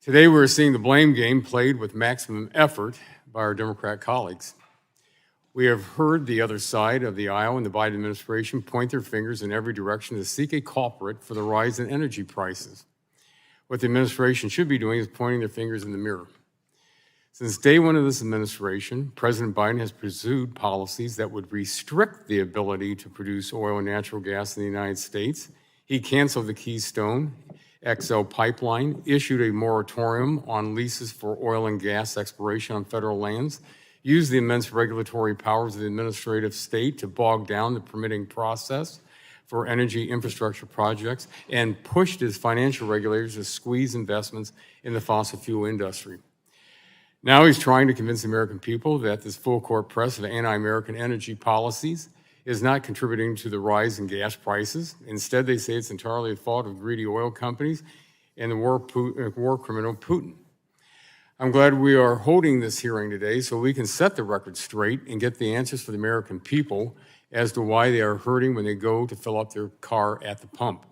Today, we're seeing the blame game played with maximum effort by our Democrat colleagues. We have heard the other side of the aisle and the Biden administration point their fingers in every direction to seek a culprit for the rise in energy prices. What the administration should be doing is pointing their fingers in the mirror. Since day one of this administration, President Biden has pursued policies that would restrict the ability to produce oil and natural gas in the United States. He canceled the Keystone XL pipeline, issued a moratorium on leases for oil and gas exploration on federal lands, used the immense regulatory powers of the administrative state to bog down the permitting process for energy infrastructure projects, and pushed his financial regulators to squeeze investments in the fossil fuel industry. Now he's trying to convince the American people that this full court press of anti-American energy policies is not contributing to the rise in gas prices. Instead, they say it's entirely the fault of greedy oil companies and the war criminal Putin. I'm glad we are holding this hearing today so we can set the record straight and get the answers for the American people as to why they are hurting when they go to fill up their car at the pump.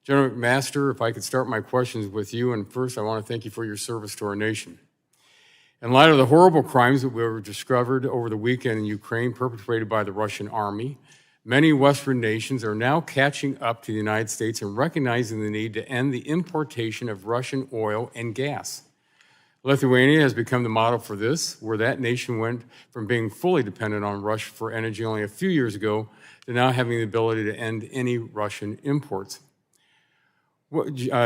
General McMaster, if I could start my questions with you, and first I want to thank you for your service to our nation. In light of the horrible crimes that were discovered over the weekend in Ukraine perpetrated by the Russian army, many Western nations are now catching up to the United States and recognizing the need to end the importation of Russian oil and gas. Lithuania has become the model for this, where that nation went from being fully dependent on Russia for energy only a few years ago to now having the ability to end any Russian imports.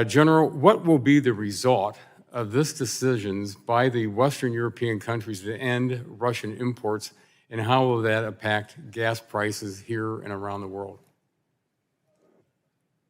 General, what will be the result of this decisions by the Western European countries to end Russian imports, and how will that impact gas prices here and around the world?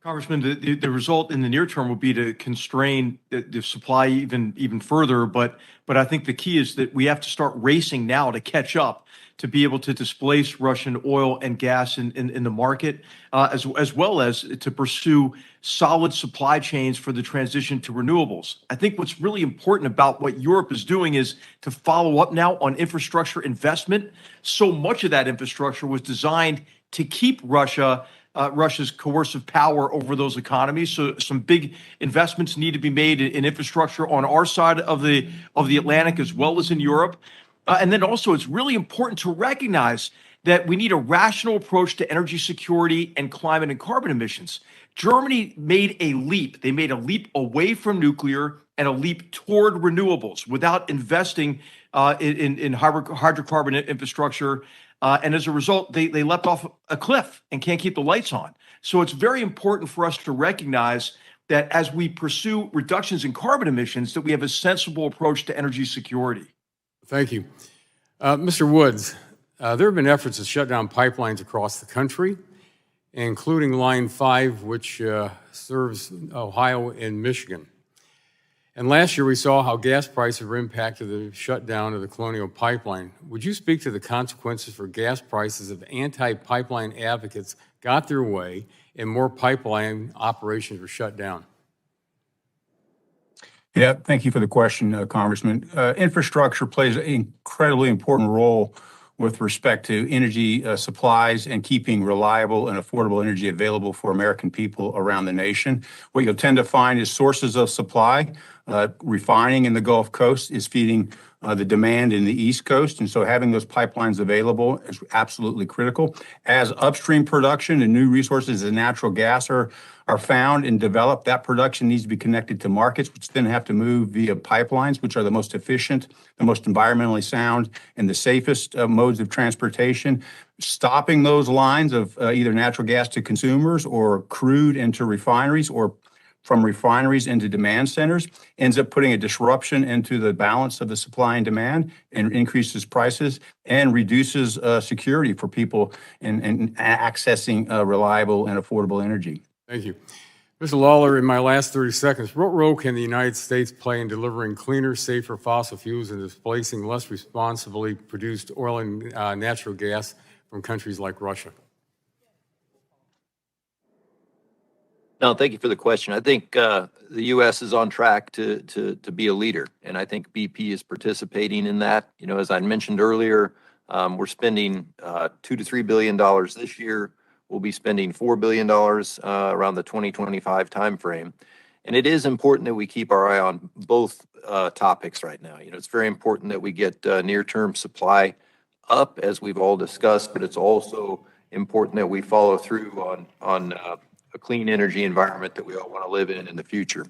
Congressman, the result in the near term would be to constrain the supply even further. But I think the key is that we have to start racing now to catch up, to be able to displace Russian oil and gas in the market, as well as to pursue solid supply chains for the transition to renewables. I think what's really important about what Europe is doing is to follow up now on infrastructure investment. So much of that infrastructure was designed to keep Russia's coercive power over those economies. So some big investments need to be made in infrastructure on our side of the Atlantic as well as in Europe. And then also, it's really important to recognize that we need a rational approach to energy security and climate and carbon emissions. Germany made a leap. They made a leap away from nuclear and a leap toward renewables without investing in hydrocarbon infrastructure. And as a result, they leapt off a cliff and can't keep the lights on. So it's very important for us to recognize that as we pursue reductions in carbon emissions, that we have a sensible approach to energy security. Thank you. Mr. Woods, there have been efforts to shut down pipelines across the country, including Line 5, which serves Ohio and Michigan. And last year, we saw how gas prices were impacted the shutdown of the Colonial Pipeline. Would you speak to the consequences for gas prices if anti-pipeline advocates got their way and more pipeline operations were shut down? Yeah, thank you for the question, Congressman. Infrastructure plays an incredibly important role with respect to energy supplies and keeping reliable and affordable energy available for American people around the nation. What you'll tend to find is sources of supply. Refining in the Gulf Coast is feeding the demand in the East Coast, and so having those pipelines available is absolutely critical. As upstream production and new resources and natural gas are found and developed, that production needs to be connected to markets, which then have to move via pipelines, which are the most efficient, the most environmentally sound, and the safest modes of transportation. Stopping those lines of either natural gas to consumers or crude into refineries or from refineries into demand centers ends up putting a disruption into the balance of the supply and demand and increases prices and reduces security for people in accessing reliable and affordable energy. Thank you. Mr. Lawler, in my last 30 seconds, what role can the United States play in delivering cleaner, safer fossil fuels and displacing less responsibly produced oil and natural gas from countries like Russia? No, thank you for the question. I think the U.S. is on track to be a leader, and I think BP is participating in that. You know, as I mentioned earlier, we're spending $2 to $3 billion this year. We'll be spending $4 billion around the 2025 timeframe. And it is important that we keep our eye on both topics right now. It's very important that we get near-term supply up, as we've all discussed, but it's also important that we follow through on a clean energy environment that we all want to live in the future.